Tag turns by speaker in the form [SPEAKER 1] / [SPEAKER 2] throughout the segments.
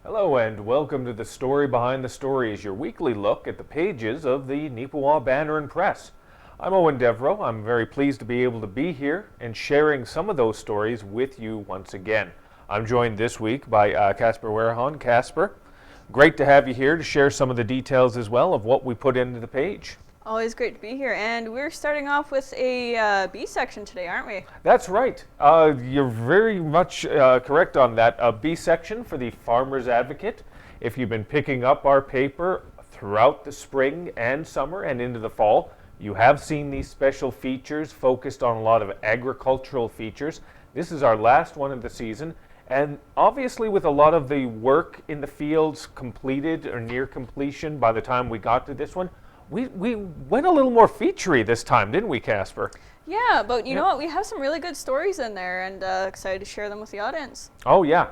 [SPEAKER 1] Hello and welcome to The Story Behind the Stories, your weekly look at the pages of the Neepawa Banner Press. I'm Eoin Devereux. I'm very pleased to be able to be here and sharing some of those stories with you once again. I'm joined this week by Casper Wehrhahn. Casper, great to have you here to share some of the details as well of what we put into the page.
[SPEAKER 2] Always great to be here, and we're starting off with a B section today, aren't we?
[SPEAKER 1] That's right. You're very much correct on that. A B section for the Farmer's Advocate. If you've been picking up our paper throughout the spring and summer and into the fall, you have seen these special features focused on a lot of agricultural features. This is our last one of the season, and obviously with a lot of the work in the fields completed or near completion by the time we got to this one, we went a little more featurey this time, didn't we, Casper?
[SPEAKER 2] Yeah, but you know what? We have some really good stories in there, and excited to share them with the audience.
[SPEAKER 1] Oh, yeah.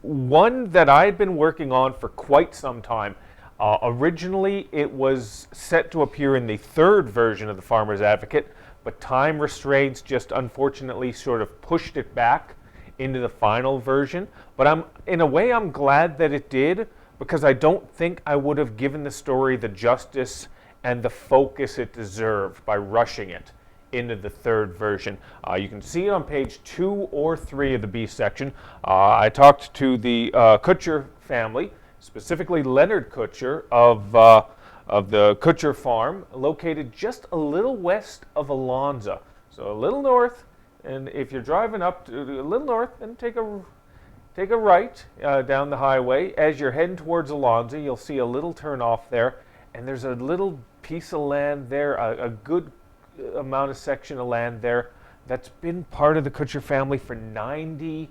[SPEAKER 1] One that I'd been working on for quite some time. Originally, it was set to appear in the third version of the Farmer's Advocate, but time restraints just unfortunately sort of pushed it back into the final version. But in a way, I'm glad that it did, because I don't think I would have given the story the justice and the focus it deserved by rushing it into the third version. You can see it on page 2 or 3 of the B section. I talked to the Kutcher family, specifically Leonard Kutcher of the Kutcher farm, located just a little west of Alonza. So a little north, and if you're driving up to a little north, then take a right down the highway. As you're heading towards Alonza, you'll see a little turn off there, and there's a little piece of land there, a good amount of section of land there that's been part of the Kutcher family for 90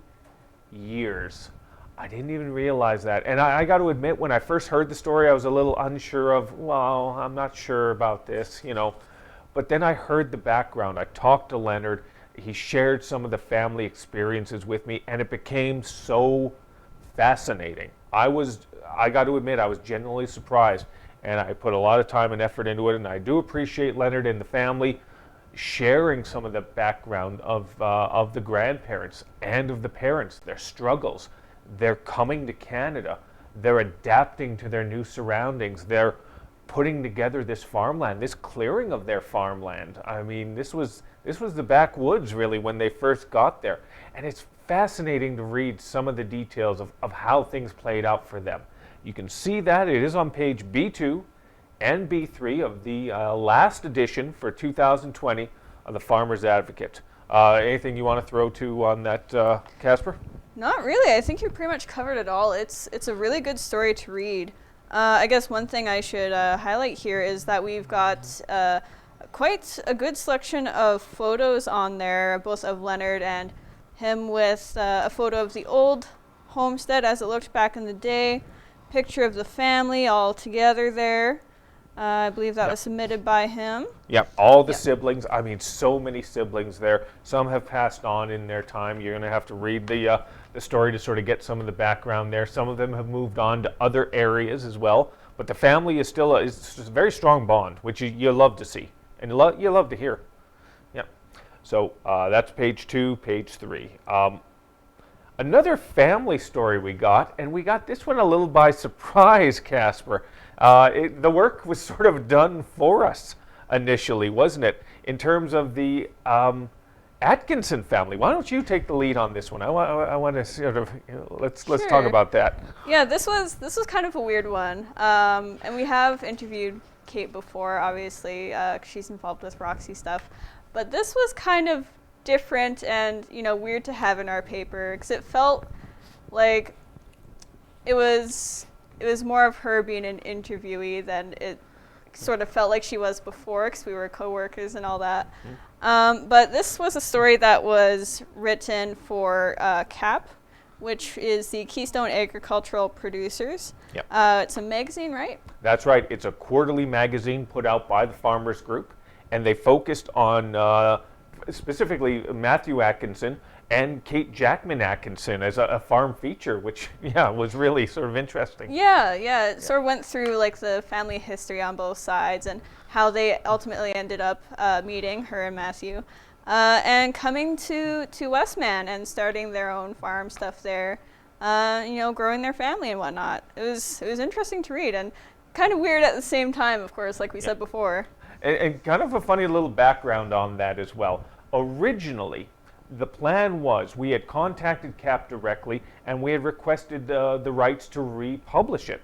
[SPEAKER 1] years. I didn't even realize that. And I got to admit, when I first heard the story, I was a little unsure of, well, I'm not sure about this, you know. But then I heard the background. I talked to Leonard. He shared some of the family experiences with me, and it became so fascinating. I got to admit, I was genuinely surprised. And I put a lot of time and effort into it, and I do appreciate Leonard and the family sharing some of the background of the grandparents and of the parents, their struggles. They're coming to Canada. They're adapting to their new surroundings. They're putting together this farmland, this clearing of their farmland. I mean, this was the backwoods, really, when they first got there. And it's fascinating to read some of the details of how things played out for them. You can see that it is on page B2 and B3 of the last edition for 2020 of the Farmer's Advocate. Anything you want to throw to on that, Casper?
[SPEAKER 2] Not really. I think you pretty much covered it all. It's a really good story to read. I guess one thing I should highlight here is that we've got quite a good selection of photos on there, both of Leonard and him, with a photo of the old homestead as it looked back in the day. Picture of the family all together there. I believe that was submitted by him.
[SPEAKER 1] Yeah, all the siblings. I mean, so many siblings there. Some have passed on in their time. You're going to have to read the story to sort of get some of the background there. Some of them have moved on to other areas as well. But the family is still a very strong bond, which you love to see and you love to hear. Yeah. So that's page 2, page 3. Another family story we got, and we got this one a little by surprise, Casper. The work was sort of done for us initially, wasn't it? In terms of the Atkinson family. Why don't you take the lead on this one? I want to sort of, let's talk about that.
[SPEAKER 2] Yeah, this was kind of a weird one, and we have interviewed Kate before, obviously, 'cause she's involved with Roxy stuff, but this was kind of different and weird to have in our paper, because it felt like it was more of her being an interviewee than it sort of felt like she was before, because we were co-workers and all that. But this was a story that was written for CAP, which is the Keystone Agricultural Producers.
[SPEAKER 1] Yep.
[SPEAKER 2] It's a magazine, right?
[SPEAKER 1] That's right. It's a quarterly magazine put out by the Farmers Group, and they focused on specifically Matthew Atkinson and Kate Jackman Atkinson as a farm feature, which was really sort of interesting.
[SPEAKER 2] Yeah. It sort of went through like the family history on both sides and how they ultimately ended up meeting, her and Matthew, and coming to Westman and starting their own farm stuff there. growing their family and whatnot. It was interesting to read and kind of weird at the same time, of course, like we said before.
[SPEAKER 1] And kind of a funny little background on that as well. Originally, the plan was we had contacted Cap directly and we had requested the rights to republish it.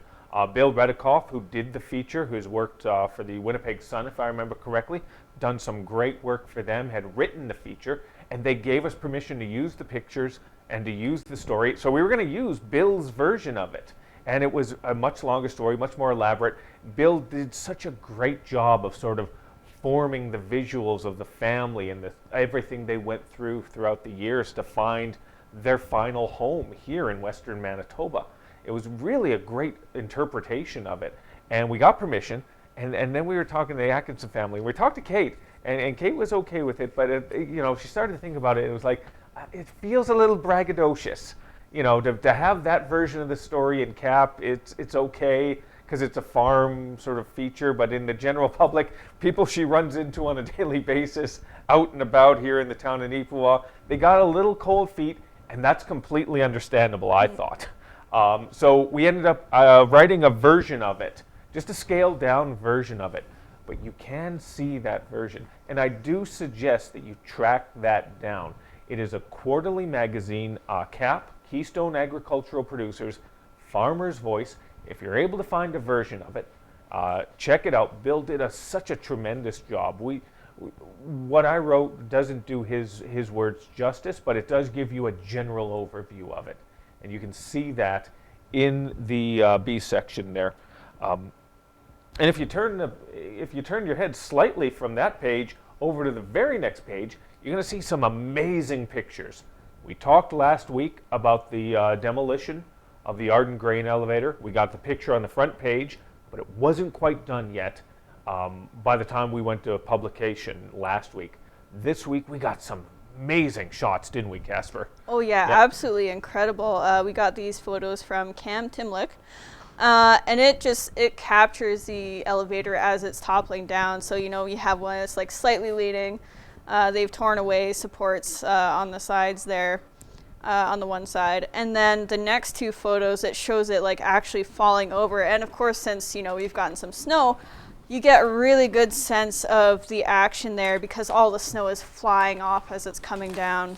[SPEAKER 1] Bill Redikoff, who did the feature, who's worked for the Winnipeg Sun, if I remember correctly, done some great work for them, had written the feature, and they gave us permission to use the pictures and to use the story. So we were going to use Bill's version of it. And it was a much longer story, much more elaborate. Bill did such a great job of sort of forming the visuals of the family and everything they went through throughout the years to find their final home here in Western Manitoba. It was really a great interpretation of it. And we got permission, and then we were talking to the Atkinson family. We talked to Kate, and Kate was okay with it, but she started to think about it. It was like, it feels a little braggadocious. To have that version of the story in Cap, it's okay because it's a farm sort of feature, but in the general public, people she runs into on a daily basis out and about here in the town of Neepawa, they got a little cold feet, and that's completely understandable, I thought. So we ended up writing a version of it, just a scaled down version of it, but you can see that version, and I do suggest that you track that down. It is a quarterly magazine, Cap, Keystone Agricultural Producers, Farmer's Voice. If you're able to find a version of it, check it out. Bill did such a tremendous job. What I wrote doesn't do his words justice, but it does give you a general overview of it. And you can see that in the B section there. And if you turn your head slightly from that page over to the very next page, you're going to see some amazing pictures. We talked last week about the demolition of the Arden grain elevator. We got the picture on the front page, but it wasn't quite done yet by the time we went to publication last week. This week we got some amazing shots, didn't we, Casper?
[SPEAKER 2] Oh yeah, yep. Absolutely incredible. We got these photos from Cam Timlick, and it captures the elevator as it's toppling down. So you have one that's like slightly leaning. They've torn away supports on the sides there, on the one side. And then the next two photos, it shows it like actually falling over. And of course, since, we've gotten some snow, you get a really good sense of the action there because all the snow is flying off as it's coming down.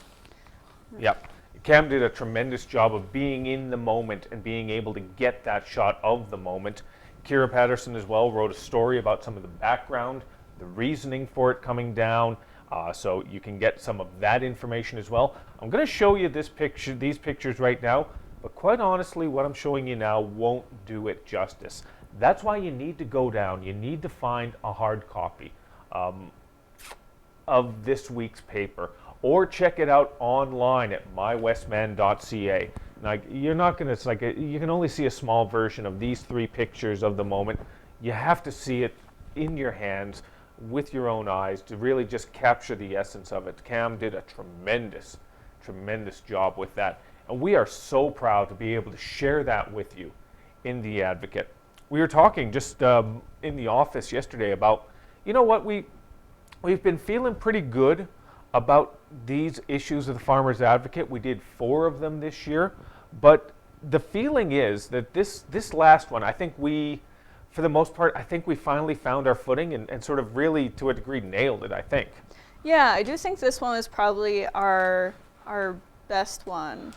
[SPEAKER 1] Yep. Cam did a tremendous job of being in the moment and being able to get that shot of the moment. Kira Patterson as well wrote a story about some of the background, the reasoning for it coming down. So you can get some of that information as well. I'm going to show you these pictures right now, but quite honestly, what I'm showing you now won't do it justice. That's why you need to go down. You need to find a hard copy of this week's paper, or check it out online at mywestman.ca. Now, you're not going to, you can only see a small version of these three pictures of the moment. You have to see it in your hands with your own eyes to really just capture the essence of it. Cam did a tremendous, tremendous job with that. And we are so proud to be able to share that with you in The Advocate. We were talking just in the office yesterday about, what, we've been feeling pretty good about these issues of the Farmer's Advocate. We did 4 of them this year, but the feeling is that this last one, I think for the most part, I think we finally found our footing and sort of really, to a degree, nailed it, I think.
[SPEAKER 2] Yeah, I do think this one is probably our best one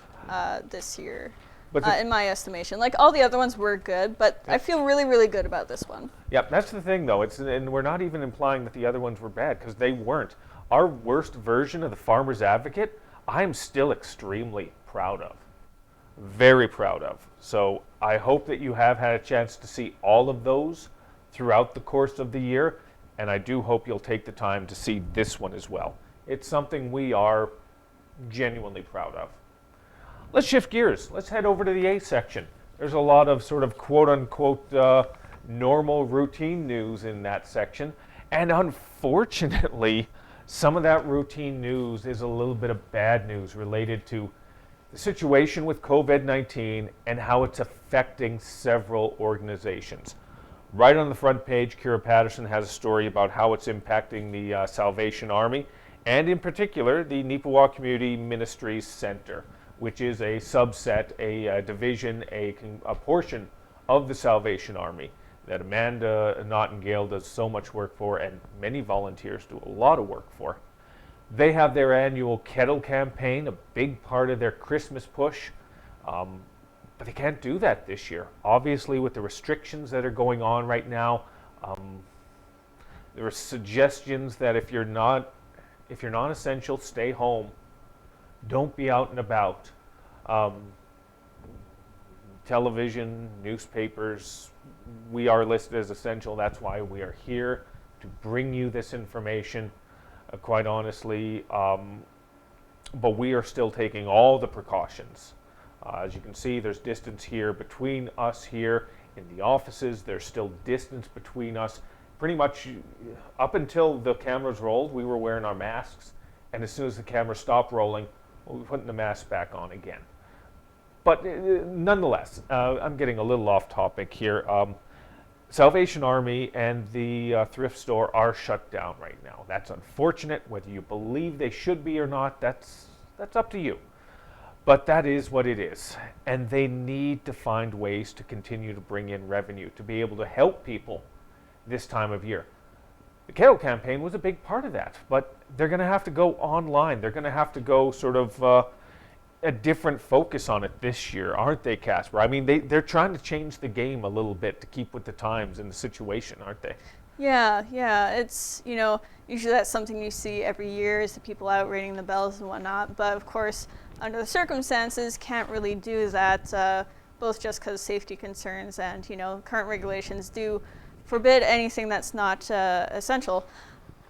[SPEAKER 2] this year, in my estimation. Like, all the other ones were good, but I feel really, really good about this one.
[SPEAKER 1] Yeah, that's the thing, though. And we're not even implying that the other ones were bad, because they weren't. Our worst version of the Farmer's Advocate, I'm still extremely proud of. Very proud of. So I hope that you have had a chance to see all of those throughout the course of the year, and I do hope you'll take the time to see this one as well. It's something we are genuinely proud of. Let's shift gears. Let's head over to the A section. There's a lot of sort of quote-unquote normal routine news in that section, and unfortunately, some of that routine news is a little bit of bad news related to the situation with COVID-19 and how it's affecting several organizations. Right on the front page, Kira Patterson has a story about how it's impacting the Salvation Army, and in particular, the Neepawa Community Ministries Center, which is a subset, a division, a portion of the Salvation Army that Amanda Nottingale does so much work for, and many volunteers do a lot of work for. They have their annual kettle campaign, a big part of their Christmas push, but they can't do that this year. Obviously, with the restrictions that are going on right now, there are suggestions that if you're not essential, stay home. Don't be out and about. Television, newspapers, we are listed as essential. That's why we are here, to bring you this information, quite honestly. But we are still taking all the precautions. As you can see, there's distance here between us here in the offices. There's still distance between us. Pretty much up until the cameras rolled, we were wearing our masks. And as soon as the camera stopped rolling, we were putting the mask back on again. But nonetheless, I'm getting a little off topic here. Salvation Army and the thrift store are shut down right now. That's unfortunate. Whether you believe they should be or not, that's up to you. But that is what it is. And they need to find ways to continue to bring in revenue, to be able to help people this time of year. The kettle campaign was a big part of that, but they're going to have to go online. They're going to have to go sort of a different focus on it this year, aren't they, Casper? I mean, they're trying to change the game a little bit to keep with the times and the situation, aren't they?
[SPEAKER 2] Yeah. It's, usually that's something you see every year, is the people out ringing the bells and whatnot. But of course, under the circumstances, can't really do that, both just because safety concerns and, current regulations do forbid anything that's not essential.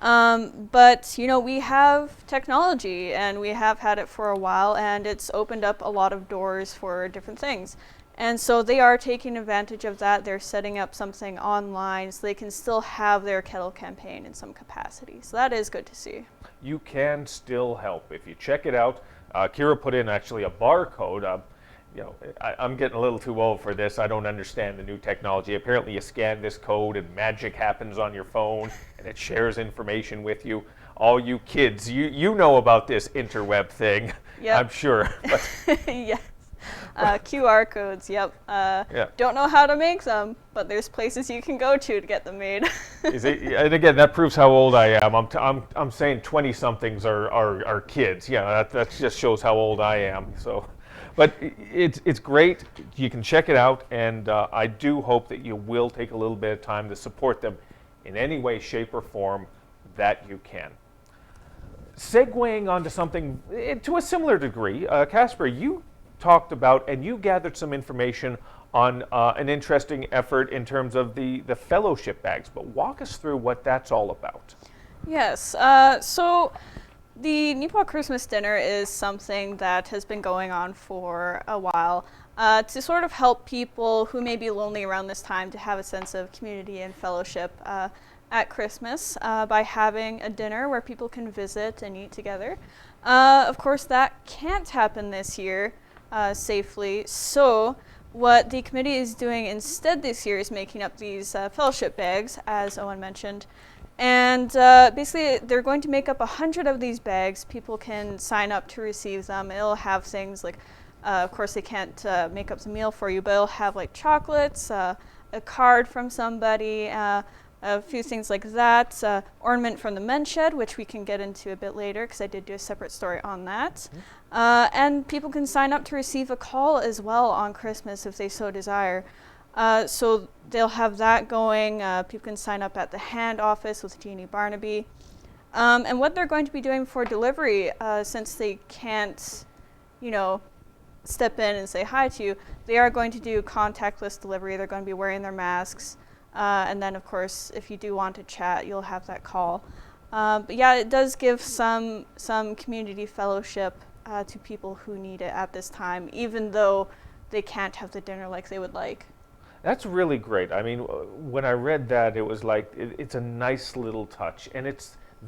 [SPEAKER 2] But, we have technology, and we have had it for a while, and it's opened up a lot of doors for different things. And so they are taking advantage of that. They're setting up something online so they can still have their kettle campaign in some capacity. So that is good to see.
[SPEAKER 1] You can still help. If you check it out, Kira put in actually a barcode. I'm getting a little too old for this. I don't understand the new technology. Apparently you scan this code and magic happens on your phone and it shares information with you. All you kids, you know about this interweb thing, yep. I'm sure.
[SPEAKER 2] Yes. QR codes, yep.
[SPEAKER 1] Yeah.
[SPEAKER 2] Don't know how to make them, but there's places you can go to get them made.
[SPEAKER 1] And again, that proves how old I am. I'm saying 20-somethings are kids. Yeah, that just shows how old I am. So. But it's great. You can check it out, and I do hope that you will take a little bit of time to support them in any way, shape, or form that you can. Segueing onto something to a similar degree, Casper, you talked about and you gathered some information on an interesting effort in terms of the fellowship bags, but walk us through what that's all about.
[SPEAKER 2] Yes. So the Neepawa Christmas dinner is something that has been going on for a while to sort of help people who may be lonely around this time to have a sense of community and fellowship at Christmas by having a dinner where people can visit and eat together. Of course, that can't happen this year safely, so what the committee is doing instead this year is making up these fellowship bags, as Eoin mentioned. And basically, they're going to make up 100 of these bags. People can sign up to receive them. It'll have things like, of course, they can't make up the meal for you, but it'll have like chocolates, a card from somebody, a few things like that, ornament from the men's shed, which we can get into a bit later because I did do a separate story on that. And people can sign up to receive a call as well on Christmas if they so desire. So they'll have that going. People can sign up at the hand office with Jeannie Barnaby. And what they're going to be doing for delivery, since they can't, step in and say hi to you, they are going to do contactless delivery. They're going to be wearing their masks. And then, of course, if you do want to chat, you'll have that call. But yeah, it does give some community fellowship to people who need it at this time, even though they can't have the dinner like they would like.
[SPEAKER 1] That's really great. I mean, when I read that, it was like, it's a nice little touch. And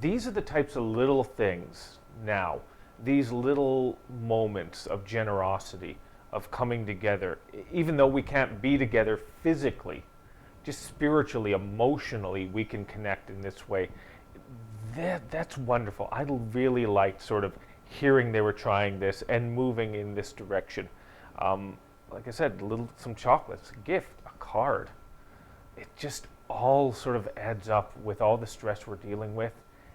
[SPEAKER 1] these are the types of little things now, these little moments of generosity, of coming together, even though we can't be together physically, just spiritually, emotionally, we can connect in this way. That's wonderful. I really like sort of hearing they were trying this and moving in this direction. Like I said, some chocolates, a gift, a card. It just all sort of adds up with all the stress we're dealing with,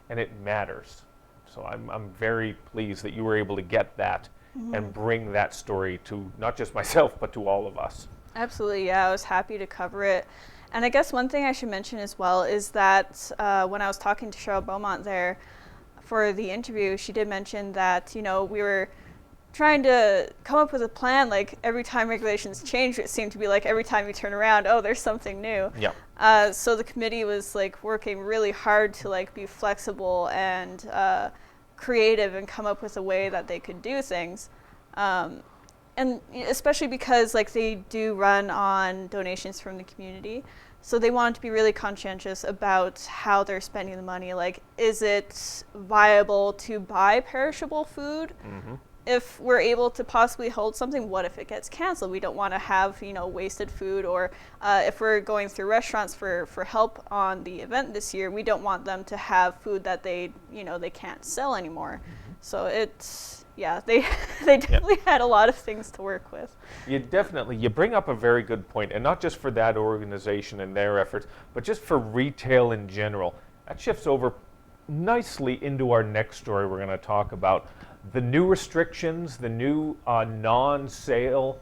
[SPEAKER 1] and it matters. So I'm very pleased that you were able to get that and bring that story to not just myself, but to all of us.
[SPEAKER 2] Absolutely, yeah. I was happy to cover it. And I guess one thing I should mention as well is that when I was talking to Cheryl Beaumont there for the interview, she did mention that, we were trying to come up with a plan. Like every time regulations change, it seemed to be like every time you turn around, oh, there's something new.
[SPEAKER 1] Yeah.
[SPEAKER 2] So the committee was like working really hard to like be flexible and creative and come up with a way that they could do things. And especially because like they do run on donations from the community. So they wanted to be really conscientious about how they're spending the money. Like, is it viable to buy perishable food? If we're able to possibly hold something, what if it gets canceled? We don't want to have, wasted food. Or if we're going through restaurants for help on the event this year, we don't want them to have food that they can't sell anymore. So it's, they definitely had a lot of things to work with.
[SPEAKER 1] You bring up a very good point, and not just for that organization and their efforts, but just for retail in general. That shifts over nicely into our next story we're going to talk about. The new restrictions, the new non-sale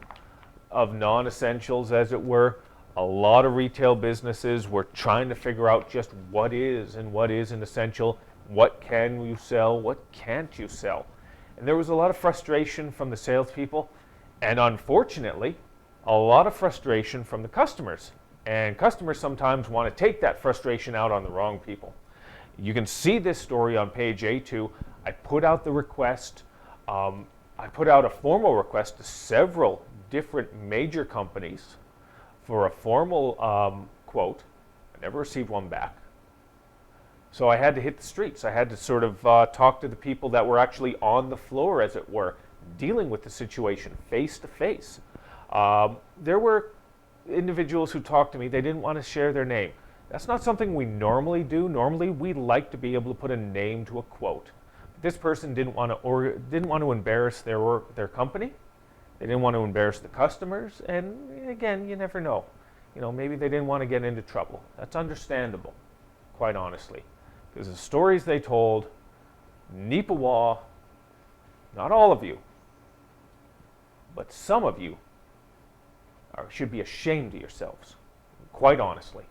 [SPEAKER 1] of non-essentials, as it were. A lot of retail businesses were trying to figure out just what is and what isn't essential, what can you sell, what can't you sell. And there was a lot of frustration from the salespeople, and unfortunately, a lot of frustration from the customers. And customers sometimes want to take that frustration out on the wrong people. You can see this story on page A2. I put out the request. I put out a formal request to several different major companies for a formal quote. I never received one back. So I had to hit the streets. I had to sort of talk to the people that were actually on the floor, as it were, dealing with the situation face to face. There were individuals who talked to me. They didn't want to share their name. That's not something we normally do. Normally, we like to be able to put a name to a quote. This person didn't want to embarrass their company. They didn't want to embarrass the customers. And again, you never know. Maybe they didn't want to get into trouble. That's understandable, quite honestly. Because the stories they told, Neepawa, not all of you, but some of you should be ashamed of yourselves, quite honestly,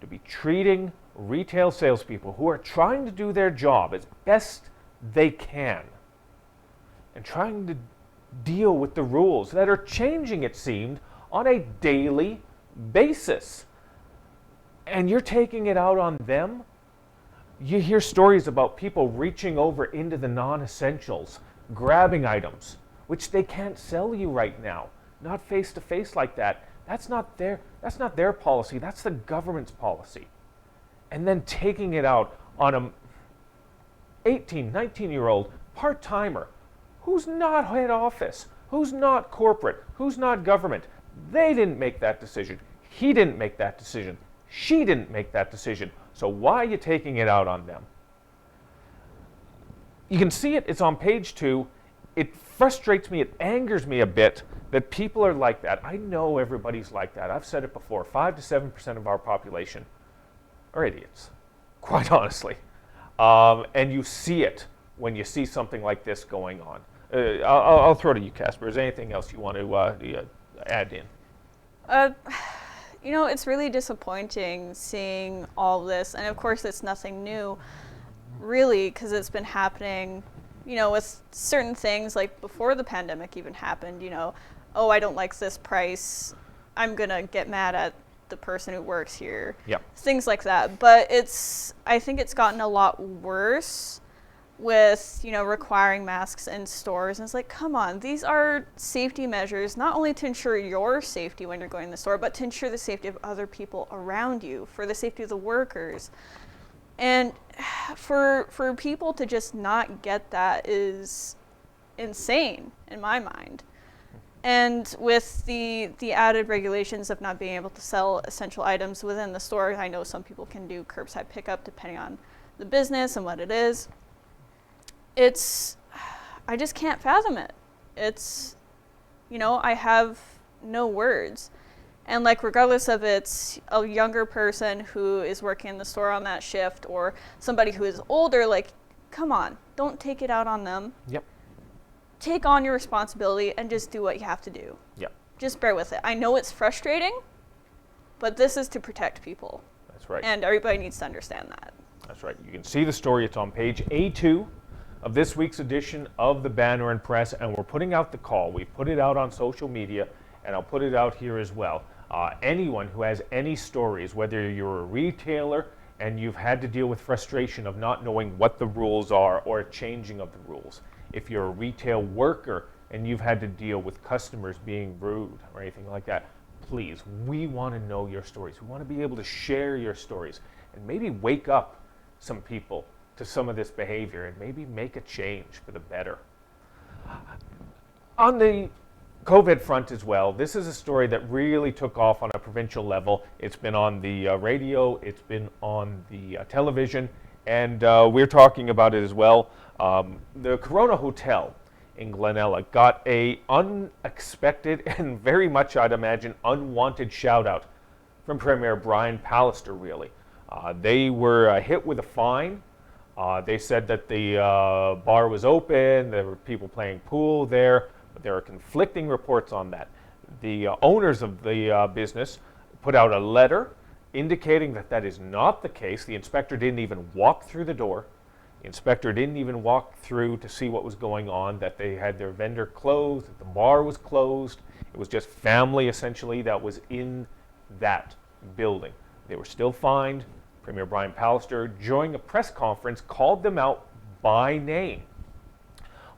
[SPEAKER 1] to be treating retail salespeople who are trying to do their job as best they can and trying to deal with the rules that are changing, it seemed, on a daily basis. And you're taking it out on them. You hear stories about people reaching over into the non-essentials, grabbing items, which they can't sell you right now. Not face to face like that. That's not their policy. That's the government's policy. And then taking it out on a 18, 19-year-old part-timer who's not head office, who's not corporate, who's not government. They didn't make that decision. He didn't make that decision. She didn't make that decision. So why are you taking it out on them? You can see it. It's on page 2. It frustrates me. It angers me a bit that people are like that. I know everybody's like that. I've said it before. 5 to 7% of our population are idiots, quite honestly. And you see it when you see something like this going on. I'll throw to you, Casper. Is there anything else you want to add in?
[SPEAKER 2] It's really disappointing seeing all this. And of course, it's nothing new, really, because it's been happening, with certain things, like before the pandemic even happened, oh, I don't like this price. I'm going to get mad at the person who works here.
[SPEAKER 1] Yep.
[SPEAKER 2] Things like that. But I think it's gotten a lot worse with, requiring masks in stores. And it's like, come on, these are safety measures, not only to ensure your safety when you're going to the store, but to ensure the safety of other people around you, for the safety of the workers. And for people to just not get that is insane in my mind. And with the added regulations of not being able to sell essential items within the store, I know some people can do curbside pickup depending on the business and what it is. It's I just can't fathom it. It's, I have no words. And like, regardless of it's a younger person who is working in the store on that shift or somebody who is older, like, come on, don't take it out on them.
[SPEAKER 1] Yep.
[SPEAKER 2] Take on your responsibility and just do what you have to do.
[SPEAKER 1] Yep.
[SPEAKER 2] Just bear with it. I know it's frustrating, but this is to protect people.
[SPEAKER 1] That's right.
[SPEAKER 2] And everybody needs to understand that.
[SPEAKER 1] That's right. You can see the story. It's on page A2 of this week's edition of the Banner and Press, and we're putting out the call. We put it out on social media, and I'll put it out here as well. Anyone who has any stories, whether you're a retailer and you've had to deal with frustration of not knowing what the rules are or a changing of the rules, if you're a retail worker and you've had to deal with customers being rude or anything like that, please, we want to know your stories. We want to be able to share your stories and maybe wake up some people to some of this behavior and maybe make a change for the better. On the COVID front as well, this is a story that really took off on a provincial level. It's been on the radio, it's been on the television, and we're talking about it as well. The Corona Hotel in Glenella got a unexpected and very much, I'd imagine, unwanted shout out from Premier Brian Pallister, really. They were hit with a fine. They said that the bar was open, there were people playing pool there, but there are conflicting reports on that. The owners of the business put out a letter indicating that that is not the case. The inspector didn't even walk through the door. The inspector didn't even walk through to see what was going on, that they had their vendor closed, that the bar was closed. It was just family, essentially, that was in that building. They were still fined. Premier Brian Pallister, during a press conference, called them out by name.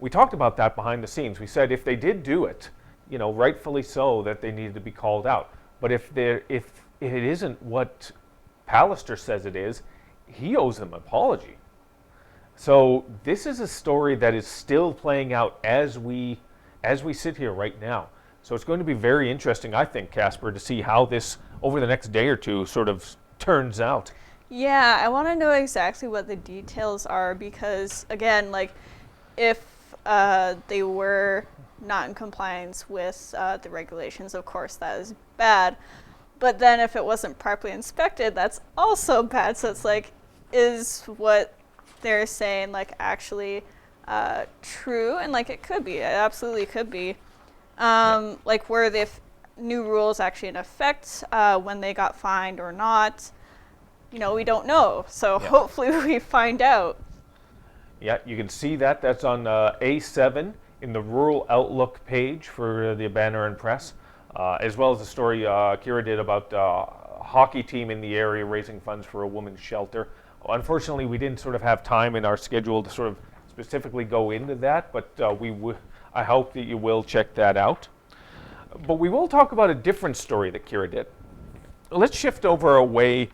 [SPEAKER 1] We talked about that behind the scenes. We said if they did do it, rightfully so, that they needed to be called out. But if it isn't what Pallister says it is, he owes them an apology. So this is a story that is still playing out as we sit here right now. So it's going to be very interesting, I think, Casper, to see how this, over the next day or two, sort of turns out.
[SPEAKER 2] Yeah, I want to know exactly what the details are because, again, like, if they were not in compliance with the regulations, of course, that is bad. But then if it wasn't properly inspected, that's also bad. So it's like, is what they're saying, like, actually true? And, like, it could be. It absolutely could be. Like, were the new rules actually in effect when they got fined or not? We don't know. So hopefully we find out.
[SPEAKER 1] Yeah, you can see that. That's on A7 in the Rural Outlook page for the Banner and Press, as well as the story Kira did about a hockey team in the area raising funds for a women's shelter. Unfortunately, we didn't sort of have time in our schedule to sort of specifically go into that, but I hope that you will check that out. But we will talk about a different story that Kira did. Let's shift over away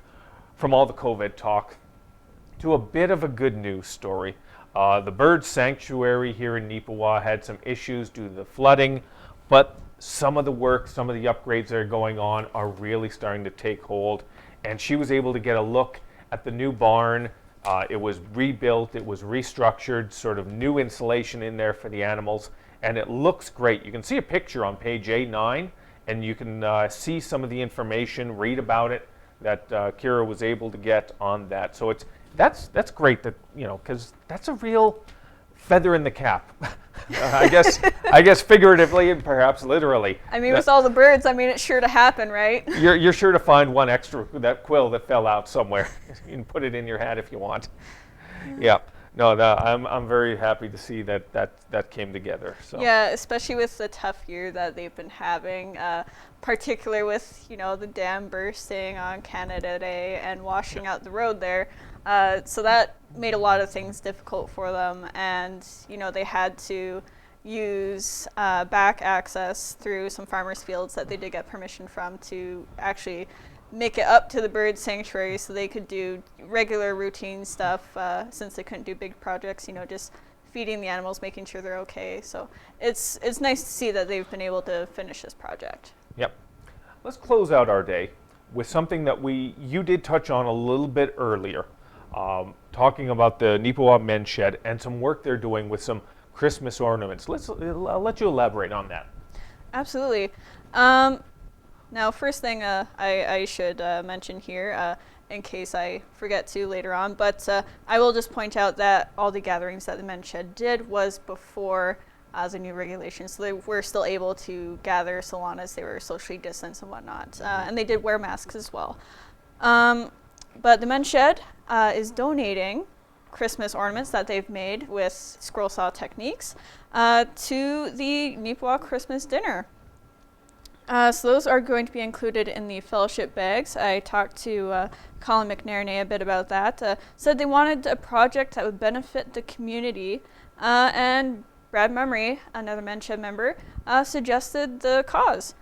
[SPEAKER 1] from all the COVID talk to a bit of a good news story. The bird sanctuary here in Neepawa had some issues due to the flooding, but some of the work, some of the upgrades that are going on are really starting to take hold. And she was able to get a look at the new barn. It was rebuilt, it was restructured, sort of new insulation in there for the animals, and it looks great. You can see a picture on page A9, and you can see some of the information, read about it, that Kira was able to get on that. So that's great, that because that's a real feather in the cap. I guess figuratively and perhaps literally.
[SPEAKER 2] I mean, with all the birds, it's sure to happen, right?
[SPEAKER 1] You're sure to find one extra, that quill that fell out somewhere. You can put it in your hat if you want. Yeah. No, I'm very happy to see that came together. So.
[SPEAKER 2] Yeah, especially with the tough year that they've been having, particularly with the dam bursting on Canada Day and washing out the road there. So that made a lot of things difficult for them, and they had to use back access through some farmers' fields that they did get permission from to actually make it up to the bird sanctuary so they could do regular routine stuff since they couldn't do big projects, just feeding the animals, making sure they're okay. So it's nice to see that they've been able to finish this project.
[SPEAKER 1] Yep. Let's close out our day with something that you did touch on a little bit earlier, talking about the Neepawa Men's Shed and some work they're doing with some Christmas ornaments. I'll let you elaborate on that.
[SPEAKER 2] Absolutely. Now, first thing I should mention here, in case I forget to later on, but I will just point out that all the gatherings that the Men's Shed did was before the new regulations, so they were still able to gather so long as they were socially distanced and whatnot, and they did wear masks as well. But the Men's Shed is donating Christmas ornaments that they've made with scroll saw techniques to the Neepawa Christmas dinner. So those are going to be included in the fellowship bags. I talked to Colin McNerney a bit about that. Said they wanted a project that would benefit the community, and Brad Mummery, another Men's Shed member, suggested the cause.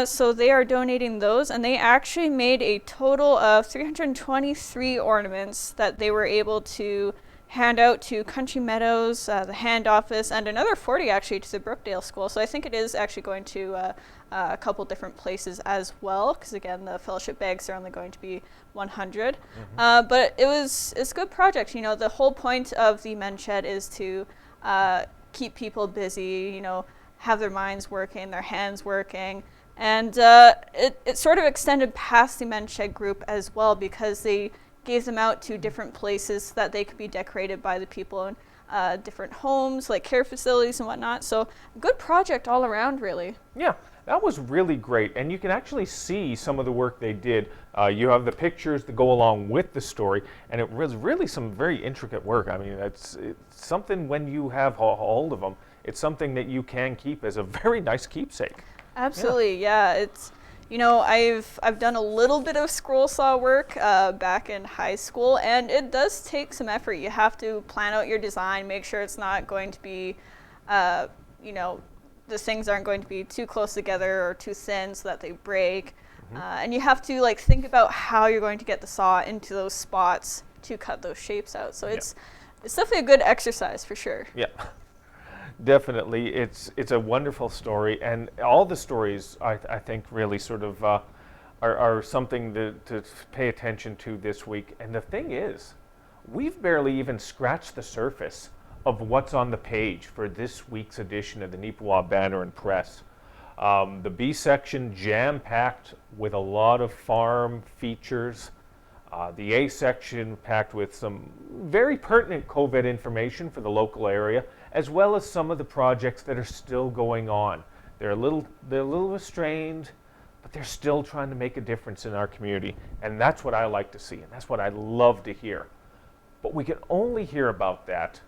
[SPEAKER 2] So they are donating those, and they actually made a total of 323 ornaments that they were able to hand out to Country Meadows, the Hand Office, and another 40 actually to the Brookdale School. So I think it is actually going to a couple different places as well, because again, the fellowship bags are only going to be 100. But it's a good project. You know, the whole point of the Men's Shed is to keep people busy, you know, have their minds working, their hands working. And it sort of extended past the Men's Shed group as well, because they gave them out to different places so that they could be decorated by the people in different homes, like care facilities and whatnot. So good project all around, really.
[SPEAKER 1] Yeah, that was really great. And you can actually see some of the work they did. You have the pictures that go along with the story, and it was really some very intricate work. I mean, it's something when you have a hold of them, it's something that you can keep as a very nice keepsake.
[SPEAKER 2] Absolutely, yeah. It's, you know, I've done a little bit of scroll saw work back in high school, and it does take some effort. You have to plan out your design, make sure it's not going to be, you know, the things aren't going to be too close together or too thin so that they break. And you have to like think about how you're going to get the saw into those spots to cut those shapes out. So it's definitely a good exercise for sure.
[SPEAKER 1] Yeah. Definitely, it's a wonderful story, and all the stories I think really sort of are something to pay attention to this week. And the thing is, we've barely even scratched the surface of what's on the page for this week's edition of the Neepawa Banner Press. The B section jam-packed with a lot of farm features. The A section packed with some very pertinent COVID information for the local area, as well as some of the projects that are still going on. They're a little restrained, but they're still trying to make a difference in our community. And that's what I like to see, and that's what I love to hear. But we can only hear about that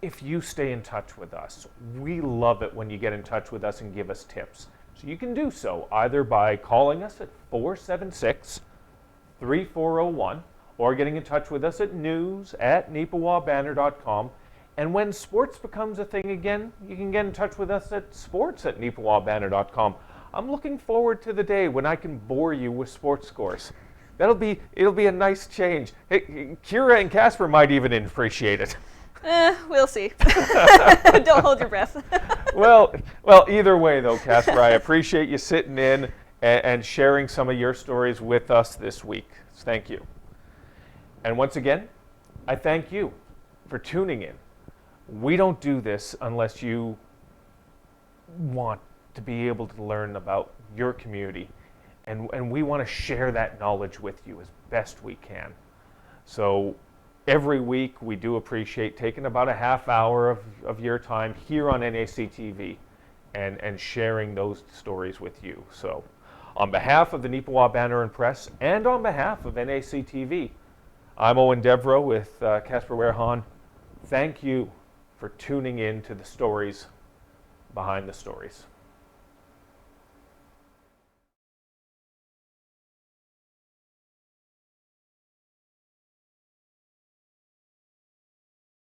[SPEAKER 1] if you stay in touch with us. We love it when you get in touch with us and give us tips. So you can do so either by calling us at 476-3401 or getting in touch with us at news@neepawabanner.com. And when sports becomes a thing again, you can get in touch with us at sports@neepawabanner.com. I'm looking forward to the day when I can bore you with sports scores. It'll be a nice change. Hey, Kira and Casper might even appreciate it.
[SPEAKER 2] We'll see. Don't hold your breath.
[SPEAKER 1] Well, either way though, Casper, I appreciate you sitting in and sharing some of your stories with us this week. Thank you. And once again, I thank you for tuning in. We don't do this unless you want to be able to learn about your community, and we want to share that knowledge with you as best we can. So every week we do appreciate taking about a half hour of your time here on NAC TV and sharing those stories with you. So on behalf of the Neepawa Banner Press and on behalf of NAC TV, I'm Eoin Devereux with Casper Wehrhahn. Thank you for tuning in to the stories behind the stories.